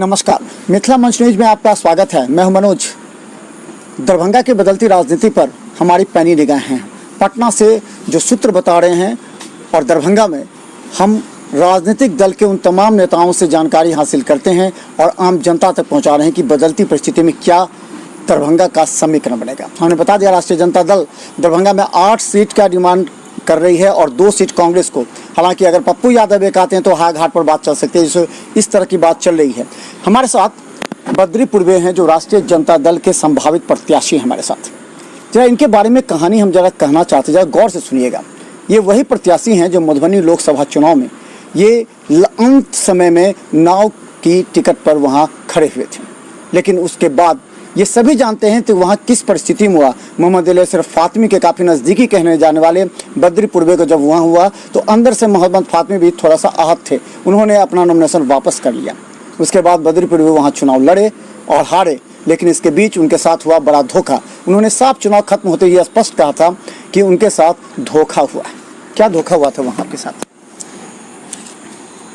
नमस्कार, मिथिला मंच न्यूज में आपका स्वागत है। मैं हूं मनोज। दरभंगा की बदलती राजनीति पर हमारी पैनी निगाहें हैं। पटना से जो सूत्र बता रहे हैं और दरभंगा में हम राजनीतिक दल के उन तमाम नेताओं से जानकारी हासिल करते हैं और आम जनता तक पहुंचा रहे हैं कि बदलती परिस्थिति में क्या दरभंगा का समीकरण बनेगा। हमने बता दिया, राष्ट्रीय जनता दल दरभंगा में 8 सीट का डिमांड कर रही है और 2 सीट कांग्रेस को। हालांकि अगर पप्पू यादव एक आते हैं तो हाथ घाट पर बात चल सकती है, जिससे इस तरह की बात चल रही है। हमारे साथ बद्री पूर्वे हैं जो राष्ट्रीय जनता दल के संभावित प्रत्याशी हैं हमारे साथ। जरा इनके बारे में कहानी हम जरा कहना चाहते हैं, जरा गौर से सुनिएगा। ये वही प्रत्याशी हैं जो मधुबनी लोकसभा चुनाव में ये अंत समय में नाव की टिकट पर वहाँ खड़े हुए थे, लेकिन उसके बाद ये सभी जानते हैं तो वहाँ किस परिस्थिति में हुआ। मोहम्मद अली असरफ फातमी के काफ़ी नज़दीकी कहने जाने वाले बद्री पूर्वे को जब वहाँ हुआ तो अंदर से मोहम्मद फातमी भी थोड़ा सा आहत थे। उन्होंने अपना नॉमिनेशन वापस कर लिया। उसके बाद बद्री पूर्वे वहाँ चुनाव लड़े और हारे, लेकिन इसके बीच उनके साथ हुआ बड़ा धोखा। उन्होंने साफ चुनाव खत्म होते ही स्पष्ट कहा था कि उनके साथ धोखा हुआ है। क्या धोखा हुआ था वहाँ के साथ?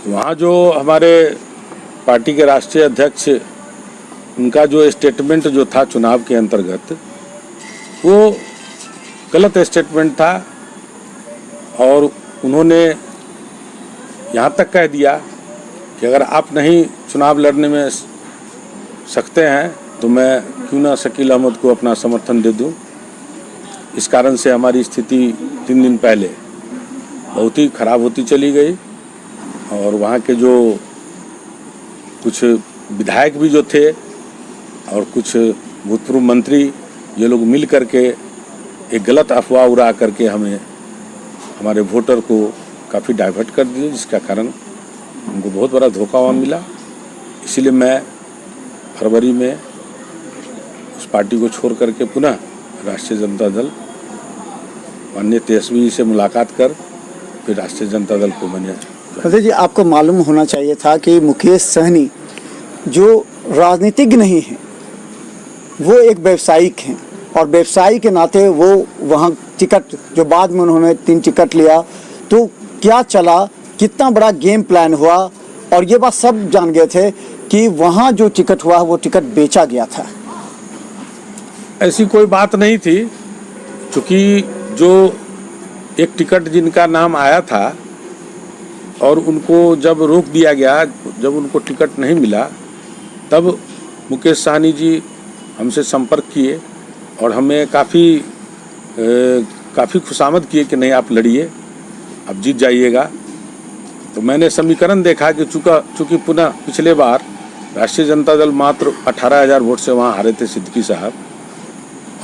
वहाँ जो हमारे पार्टी के राष्ट्रीय अध्यक्ष, उनका जो स्टेटमेंट जो था चुनाव के अंतर्गत, वो गलत स्टेटमेंट था और उन्होंने यहाँ तक कह दिया कि अगर आप नहीं चुनाव लड़ने में सकते हैं तो मैं क्यों ना शकील अहमद को अपना समर्थन दे दूं। इस कारण से हमारी स्थिति 3 दिन पहले बहुत ही खराब होती चली गई और वहाँ के जो कुछ विधायक भी जो थे और कुछ भूतपूर्व मंत्री, ये लोग मिल करके एक गलत अफवाह उड़ा करके हमें, हमारे वोटर को काफ़ी डाइवर्ट कर दिए, जिसका कारण उनको बहुत बड़ा धोखा वहाँ मिला। इसीलिए मैं फरवरी में उस पार्टी को छोड़ करके पुनः राष्ट्रीय जनता दल माननीय तेजस्वी जी से मुलाकात कर फिर राष्ट्रीय जनता दल को मैंने। अजय जी, आपको मालूम होना चाहिए था कि मुकेश सहनी जो राजनीतिज्ञ नहीं है, वो एक व्यवसायिक हैं और व्यवसायी के नाते वो वहाँ टिकट, जो बाद में उन्होंने 3 टिकट लिया, तो क्या चला, कितना बड़ा गेम प्लान हुआ और ये बात सब जान गए थे कि वहाँ जो टिकट हुआ वो टिकट बेचा गया था। ऐसी कोई बात नहीं थी, क्योंकि जो एक टिकट जिनका नाम आया था और उनको जब रोक दिया गया, जब उनको टिकट नहीं मिला, तब मुकेश सहनी जी हमसे संपर्क किए और हमें काफ़ी खुशामद किए कि नहीं आप लड़िए, आप जीत जाइएगा। तो मैंने समीकरण देखा कि चूँकि पुनः पिछले बार राष्ट्रीय जनता दल मात्र 18,000 वोट से वहाँ हारे थे सिद्दीकी साहब,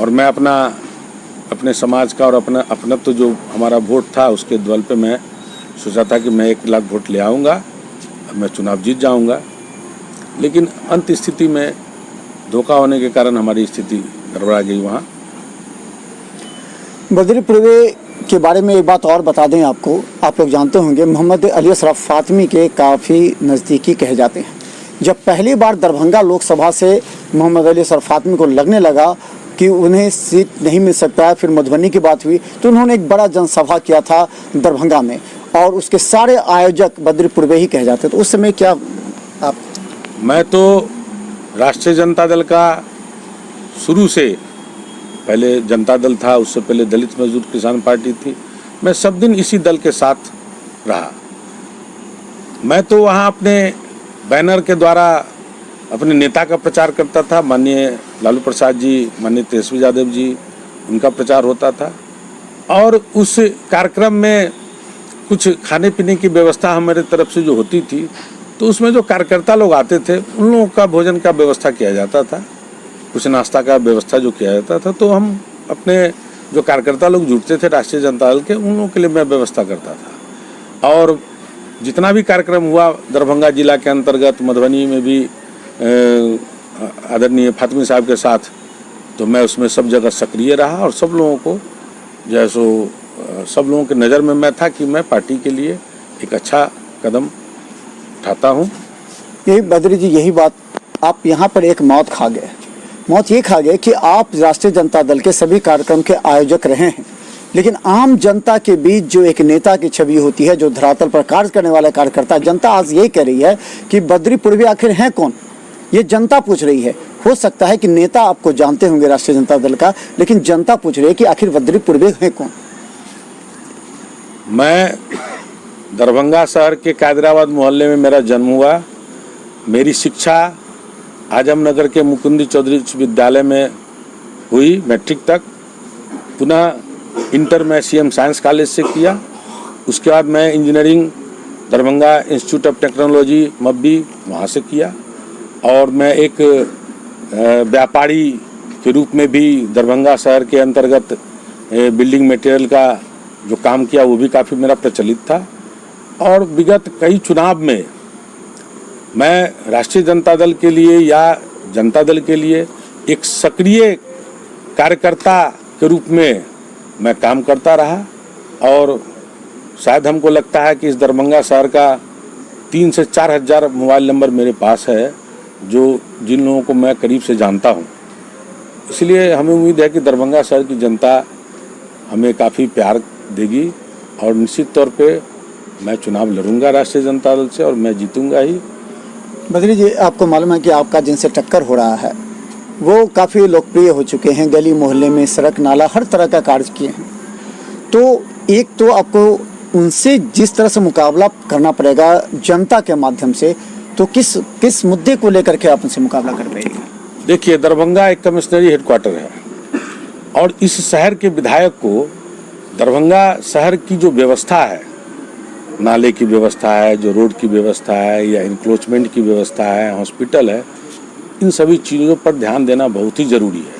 और मैं अपने समाज का और अपना तो जो हमारा वोट था उसके बल पे मैं सोचा था कि मैं 1 लाख वोट ले आऊँगा, मैं चुनाव जीत जाऊँगा। लेकिन अंत स्थिति में धोखा होने के कारण हमारी स्थिति गड़बड़ा गई। वहाँ बद्री पूर्वे के बारे में एक बात और बता दें आपको, आप लोग जानते होंगे मोहम्मद अली असरफ फातमी के काफ़ी नज़दीकी कहे जाते हैं। जब पहली बार दरभंगा लोकसभा से मोहम्मद अली असरफ फातमी को लगने लगा कि उन्हें सीट नहीं मिल सकता है, फिर मधुबनी की बात हुई तो उन्होंने एक बड़ा जनसभा किया था दरभंगा में और उसके सारे आयोजक बद्री पूर्वे ही कहे जाते। तो उस समय क्या आप? मैं तो राष्ट्रीय जनता दल का शुरू से, पहले जनता दल था, उससे पहले दलित मजदूर किसान पार्टी थी, मैं सब दिन इसी दल के साथ रहा। मैं तो वहाँ अपने बैनर के द्वारा अपने नेता का प्रचार करता था, माननीय लालू प्रसाद जी, माननीय तेजस्वी यादव जी, उनका प्रचार होता था। और उस कार्यक्रम में कुछ खाने पीने की व्यवस्था हमारे तरफ से जो होती थी, तो उसमें जो कार्यकर्ता लोग आते थे उन लोगों का भोजन का व्यवस्था किया जाता था, कुछ नाश्ता का व्यवस्था जो किया जाता था। तो हम अपने जो कार्यकर्ता लोग जुटते थे राष्ट्रीय जनता दल के, उन लोगों के लिए मैं व्यवस्था करता था। और जितना भी कार्यक्रम हुआ दरभंगा जिला के अंतर्गत, मधुबनी में भी आदरणीय फातमी साहब के साथ, तो मैं उसमें सब जगह सक्रिय रहा और सब लोगों को सब लोगों के नज़र में मैं था कि मैं पार्टी के लिए एक अच्छा कदम उठाता हूँ। यही बद्री जी, यही बात, आप यहाँ पर एक मौत खा गए। मौत ये खा गए कि आप राष्ट्रीय जनता दल के सभी कार्यक्रम के आयोजक रहे हैं, लेकिन आम जनता के बीच जो एक नेता की छवि होती है, जो धरातल पर कार्य करने वाला कार्यकर्ता, जनता आज यही कह रही है कि बद्री पूर्वे आखिर हैं कौन? ये जनता पूछ रही है। हो सकता है कि नेता आपको जानते होंगे राष्ट्रीय जनता दल का, लेकिन जनता पूछ रही है कि आखिर बद्री पूर्वे है कौन। मैं दरभंगा शहर के कायदराबाद मोहल्ले में मेरा जन्म हुआ। मेरी शिक्षा आजमनगर के मुकुंद चौधरी उच्च विद्यालय में हुई मैट्रिक तक। पुनः इंटर में सीएम साइंस कॉलेज से किया। उसके बाद मैं engineering Darbhanga institute of technology Mabbi वहाँ से किया। और मैं एक व्यापारी के रूप में भी दरभंगा शहर के अंतर्गत बिल्डिंग मटेरियल का जो काम किया वो भी काफ़ी मेरा प्रचलित था। और विगत कई चुनाव में मैं राष्ट्रीय जनता दल के लिए या जनता दल के लिए एक सक्रिय कार्यकर्ता के रूप में मैं काम करता रहा। और शायद हमको लगता है कि इस दरभंगा शहर का 3 से 4 हज़ार मोबाइल नंबर मेरे पास है, जो जिन लोगों को मैं करीब से जानता हूं। इसलिए हमें उम्मीद है कि दरभंगा शहर की जनता हमें काफ़ी प्यार देगी और निश्चित तौर पे मैं चुनाव लड़ूंगा राष्ट्रीय जनता दल से और मैं जीतूंगा ही। बद्री जी, आपको मालूम है कि आपका जिनसे टक्कर हो रहा है वो काफ़ी लोकप्रिय हो चुके हैं, गली मोहल्ले में सड़क नाला हर तरह का कार्य किए हैं। तो एक तो आपको उनसे जिस तरह से मुकाबला करना पड़ेगा जनता के माध्यम से, तो किस मुद्दे को लेकर के आप उनसे मुकाबला कर पाएंगे? देखिए, दरभंगा एक कमिश्नरी हेडक्वार्टर है और इस शहर के विधायक को दरभंगा शहर की जो व्यवस्था है, नाले की व्यवस्था है, जो रोड की व्यवस्था है या इंक्रोचमेंट की व्यवस्था है, हॉस्पिटल है, इन सभी चीज़ों पर ध्यान देना बहुत ही ज़रूरी है।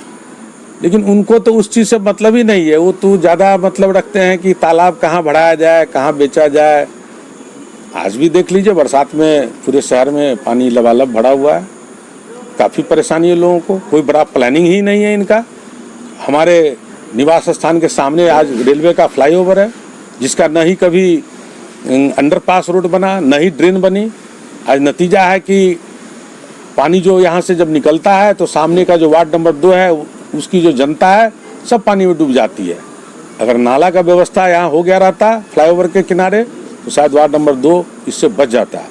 लेकिन उनको तो उस चीज़ से मतलब ही नहीं है। वो तो ज़्यादा मतलब रखते हैं कि तालाब कहाँ बढ़ाया जाए, कहाँ बेचा जाए। आज भी देख लीजिए, बरसात में पूरे शहर में पानी लबालब भरा हुआ है। काफ़ी परेशानी है लोगों को, कोई बड़ा प्लानिंग ही नहीं है इनका। हमारे निवास स्थान के सामने आज रेलवे का फ्लाईओवर है, जिसका न ही कभी अंडरपास रोड बना, न ही ड्रेन बनी। आज नतीजा है कि पानी जो यहाँ से जब निकलता है तो सामने का जो वार्ड नंबर 2 है उसकी जो जनता है सब पानी में डूब जाती है। अगर नाला का व्यवस्था यहाँ हो गया रहता फ्लाईओवर के किनारे तो शायद वार्ड नंबर 2 इससे बच जाता।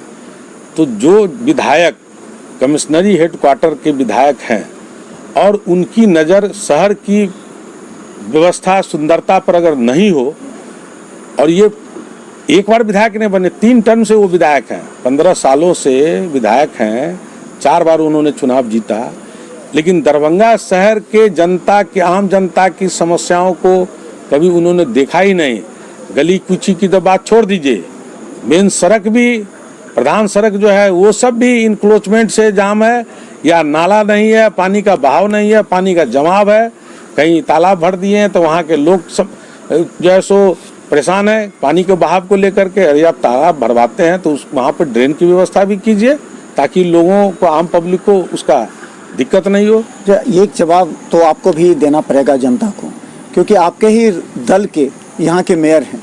तो जो विधायक कमिश्नरी हेडक्वार्टर के विधायक हैं और उनकी नज़र शहर की व्यवस्था सुंदरता पर अगर नहीं हो, और ये एक बार विधायक नहीं बने, 3 टर्म से वो विधायक हैं, 15 सालों से विधायक हैं, 4 बार उन्होंने चुनाव जीता, लेकिन दरभंगा शहर के जनता की, आम जनता की समस्याओं को कभी उन्होंने देखा ही नहीं। गली कूची की तो बात छोड़ दीजिए, मेन सड़क भी, प्रधान सड़क जो है वो सब भी इंक्रोचमेंट से जाम है, या नाला नहीं है, पानी का बहाव नहीं है, पानी का जमाव है, कहीं तालाब भर दिए हैं तो वहाँ के लोग सब जो है सो परेशान है पानी के बहाव को लेकर के। यदि आप तालाब भरवाते हैं तो उस वहाँ पर ड्रेन की व्यवस्था भी कीजिए ताकि लोगों को, आम पब्लिक को उसका दिक्कत नहीं हो। एक जवाब तो आपको भी देना पड़ेगा जनता को, क्योंकि आपके ही दल के यहाँ के मेयर हैं।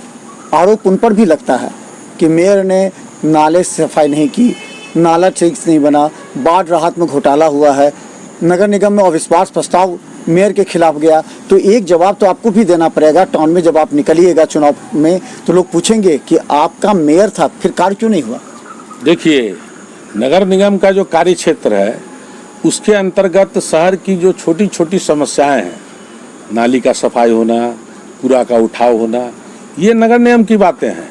आरोप उन पर भी लगता है कि मेयर ने नाले से सफाई नहीं की, नाला ठीक से नहीं बना, बाढ़ राहत में घोटाला हुआ है, नगर निगम में अविश्वास प्रस्ताव मेयर के खिलाफ गया। तो एक जवाब तो आपको भी देना पड़ेगा। टाउन में जब आप निकलिएगा चुनाव में तो लोग पूछेंगे कि आपका मेयर था, फिर कार्य क्यों नहीं हुआ? देखिए, नगर निगम का जो कार्य क्षेत्र है उसके अंतर्गत शहर की जो छोटी छोटी समस्याएं हैं, नाली का सफाई होना, कूड़ा का उठाव होना, ये नगर निगम की बातें हैं।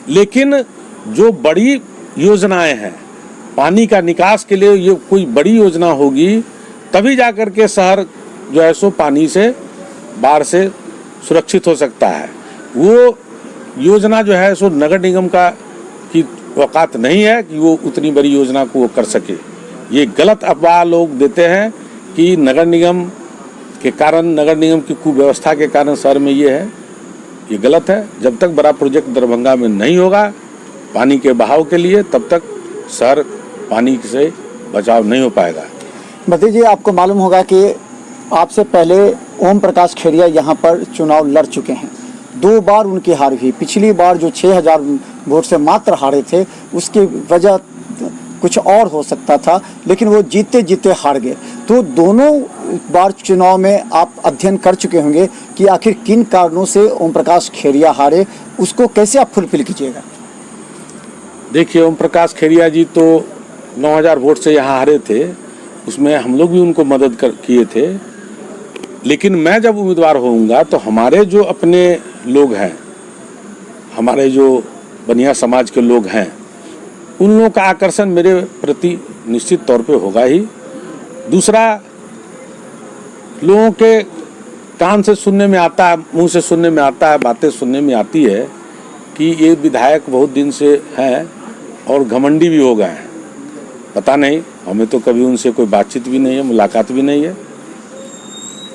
लेकिन जो बड़ी योजनाएं हैं, पानी का निकास के लिए ये कोई बड़ी योजना होगी तभी जाकर के शहर जो है सो पानी से, बाढ़ से सुरक्षित हो सकता है। वो योजना जो है सो नगर निगम की औकात नहीं है कि वो उतनी बड़ी योजना को वो कर सके। ये गलत अफवाह लोग देते हैं कि नगर निगम के कारण, नगर निगम की कुव्यवस्था के कारण शहर में ये है, ये गलत है। जब तक बड़ा प्रोजेक्ट दरभंगा में नहीं होगा पानी के बहाव के लिए, तब तक शहर पानी से बचाव नहीं हो पाएगा। बद्री जी, आपको मालूम होगा कि आपसे पहले ओम प्रकाश खेड़िया यहाँ पर चुनाव लड़ चुके हैं। 2 बार उनकी हार हुई। पिछली बार जो 6000 वोट से मात्र हारे थे उसकी वजह कुछ और हो सकता था, लेकिन वो जीते जीते हार गए। तो दोनों बार चुनाव में आप अध्ययन कर चुके होंगे कि आखिर किन कारणों से ओम प्रकाश खेड़िया हारे, उसको कैसे आप फुलफिल कीजिएगा? देखिए, ओम प्रकाश खेड़िया जी तो 9000 वोट से यहाँ हारे थे, उसमें हम लोग भी उनको मदद किए थे। लेकिन मैं जब उम्मीदवार होऊंगा तो हमारे जो अपने लोग हैं, हमारे जो बनिया समाज के लोग हैं, उन लोगों का आकर्षण मेरे प्रति निश्चित तौर पे होगा ही। दूसरा, लोगों के कान से सुनने में आता है, मुंह से सुनने में आता है, बातें सुनने में आती है कि ये विधायक बहुत दिन से हैं और घमंडी भी हो गए हैं। पता नहीं, हमें तो कभी उनसे कोई बातचीत भी नहीं है, मुलाकात भी नहीं है।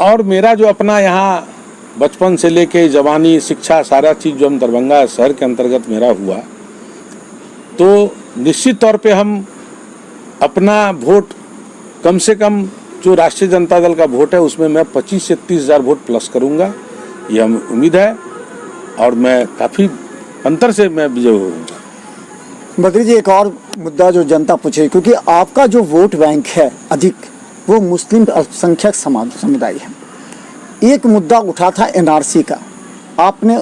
और मेरा जो अपना यहाँ बचपन से लेके जवानी, शिक्षा, सारा चीज़ जो हम दरभंगा शहर के अंतर्गत मेरा हुआ, तो निश्चित तौर पे हम अपना वोट कम से कम जो राष्ट्रीय जनता दल का वोट है उसमें मैं 25 से 30 हज़ार वोट प्लस करूंगा, ये हम उम्मीद है। और मैं काफ़ी अंतर से मैं विजय होऊंगा। बद्री जी, एक और मुद्दा जो जनता पूछे, क्योंकि आपका जो वोट बैंक है अधिक, वो मुस्लिम अल्पसंख्यक समुदाय है। एक मुद्दा उठा था एनआरसी का, आपने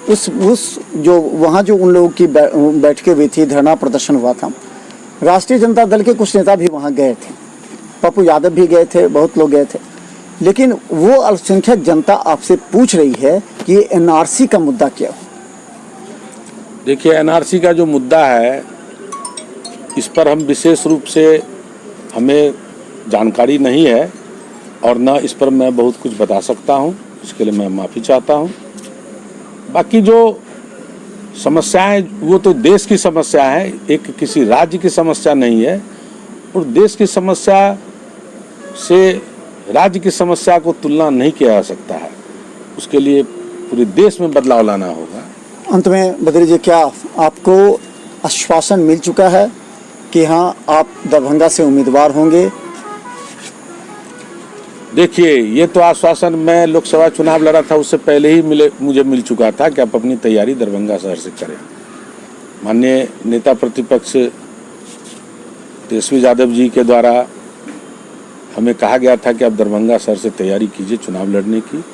उस जो वहाँ जो उन लोगों की बैठकें हुई थी, धरना प्रदर्शन हुआ था, राष्ट्रीय जनता दल के कुछ नेता भी वहाँ गए थे, पप्पू यादव भी गए थे, बहुत लोग गए थे। लेकिन वो अल्पसंख्यक जनता आपसे पूछ रही है कि ये एनआरसी का मुद्दा क्या है? देखिए, एनआरसी का जो मुद्दा है, इस पर हम विशेष रूप से हमें जानकारी नहीं है और न इस पर मैं बहुत कुछ बता सकता हूँ, इसके लिए मैं माफ़ी चाहता हूँ। बाकी जो समस्याएं, वो तो देश की समस्या है, एक किसी राज्य की समस्या नहीं है। और देश की समस्या से राज्य की समस्या को तुलना नहीं किया जा सकता है, उसके लिए पूरे देश में बदलाव लाना होगा। अंत में बद्री जी, क्या आपको आश्वासन मिल चुका है कि हाँ, आप दरभंगा से उम्मीदवार होंगे? देखिए, ये तो आश्वासन मैं लोकसभा चुनाव लड़ा था उससे पहले ही मुझे मिल चुका था कि आप अपनी तैयारी दरभंगा शहर से करें। माननीय नेता प्रतिपक्ष तेजस्वी यादव जी के द्वारा हमें कहा गया था कि आप दरभंगा शहर से तैयारी कीजिए चुनाव लड़ने की।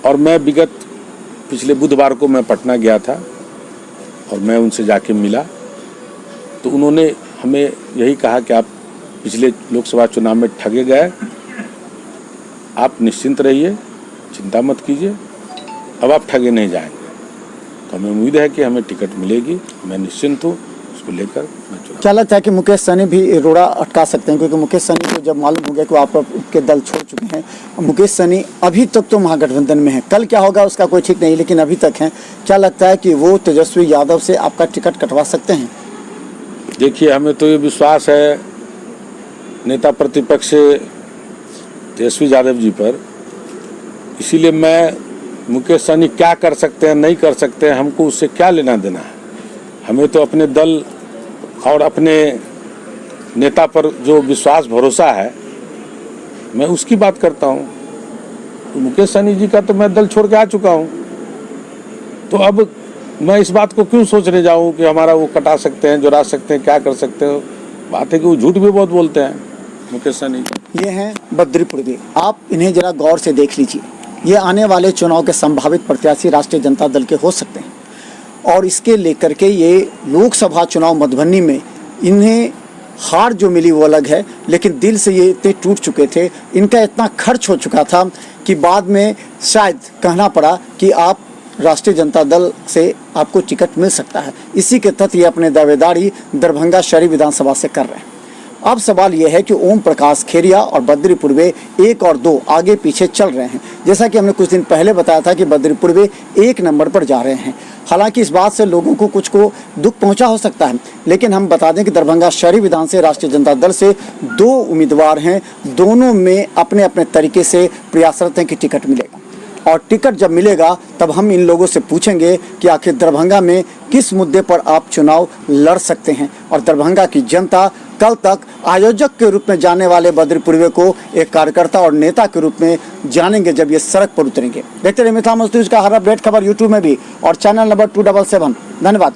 और मैं पिछले बुधवार को मैं पटना गया था और मैं उनसे जाके मिला, तो उन्होंने हमें यही कहा कि आप पिछले लोकसभा चुनाव में ठगे गए, आप निश्चिंत रहिए, चिंता मत कीजिए, अब आप ठगे नहीं जाएंगे। तो हमें उम्मीद है कि हमें टिकट मिलेगी, मैं निश्चिंत हूँ, उसको लेकर मैं चुनाव। क्या लगता है कि मुकेश सहनी भी रोड़ा अटका सकते हैं? क्योंकि मुकेश सहनी को जब मालूम हो गया कि आप के दल छोड़ चुके हैं, मुकेश सहनी अभी तक तो महागठबंधन में है, कल क्या होगा उसका कोई ठीक नहीं, लेकिन अभी तक हैं। क्या लगता है कि वो तेजस्वी यादव से आपका टिकट कटवा सकते हैं? देखिए, हमें तो ये विश्वास है नेता प्रतिपक्ष तेजस्वी यादव जी पर, इसीलिए मैं मुकेश सहनी क्या कर सकते हैं, नहीं कर सकते हैं, हमको उससे क्या लेना देना है। हमें तो अपने दल और अपने नेता पर जो विश्वास भरोसा है, मैं उसकी बात करता हूँ। तो मुकेश सहनी जी का तो मैं दल छोड़ के आ चुका हूँ, तो अब मैं इस बात को क्यों सोचने जाऊँ कि हमारा वो कटा सकते हैं, जुड़ा सकते हैं, क्या कर सकते हो। बात है कि वो झूठ भी बहुत बोलते हैं मुकेश सहनी। ये हैं बद्री पूर्वी, आप इन्हें जरा गौर से देख लीजिए। ये आने वाले चुनाव के संभावित प्रत्याशी राष्ट्रीय जनता दल के हो सकते हैं, और इसके लेकर के ये लोकसभा चुनाव मधुबनी में इन्हें हार जो मिली वो अलग है, लेकिन दिल से ये इतने टूट चुके थे, इनका इतना खर्च हो चुका था कि बाद में शायद कहना पड़ा कि आप राष्ट्रीय जनता दल से आपको टिकट मिल सकता है। इसी के तहत ये अपने दावेदारी दरभंगा शहरी विधानसभा से कर रहे हैं। अब सवाल यह है कि ओम प्रकाश खेरिया और बद्री पूर्वे 1 और 2 आगे पीछे चल रहे हैं। जैसा कि हमने कुछ दिन पहले बताया था कि बद्री पूर्वे 1 नंबर पर जा रहे हैं। हालांकि इस बात से लोगों को कुछ को दुख पहुंचा हो सकता है, लेकिन हम बता दें कि दरभंगा शहरी विधान से राष्ट्रीय जनता दल से 2 उम्मीदवार हैं, दोनों में अपने अपने तरीके से प्रयासरत हैं कि टिकट मिलेगा। और टिकट जब मिलेगा तब हम इन लोगों से पूछेंगे कि आखिर दरभंगा में किस मुद्दे पर आप चुनाव लड़ सकते हैं। और दरभंगा की जनता कल तक आयोजक के रूप में जाने वाले बद्री पूर्वे को एक कार्यकर्ता और नेता के रूप में जानेंगे जब ये सड़क पर उतरेंगे। देखते रहिए मिथिला मजदूर का हर अपडेट खबर यूट्यूब में भी और चैनल नंबर 277। धन्यवाद।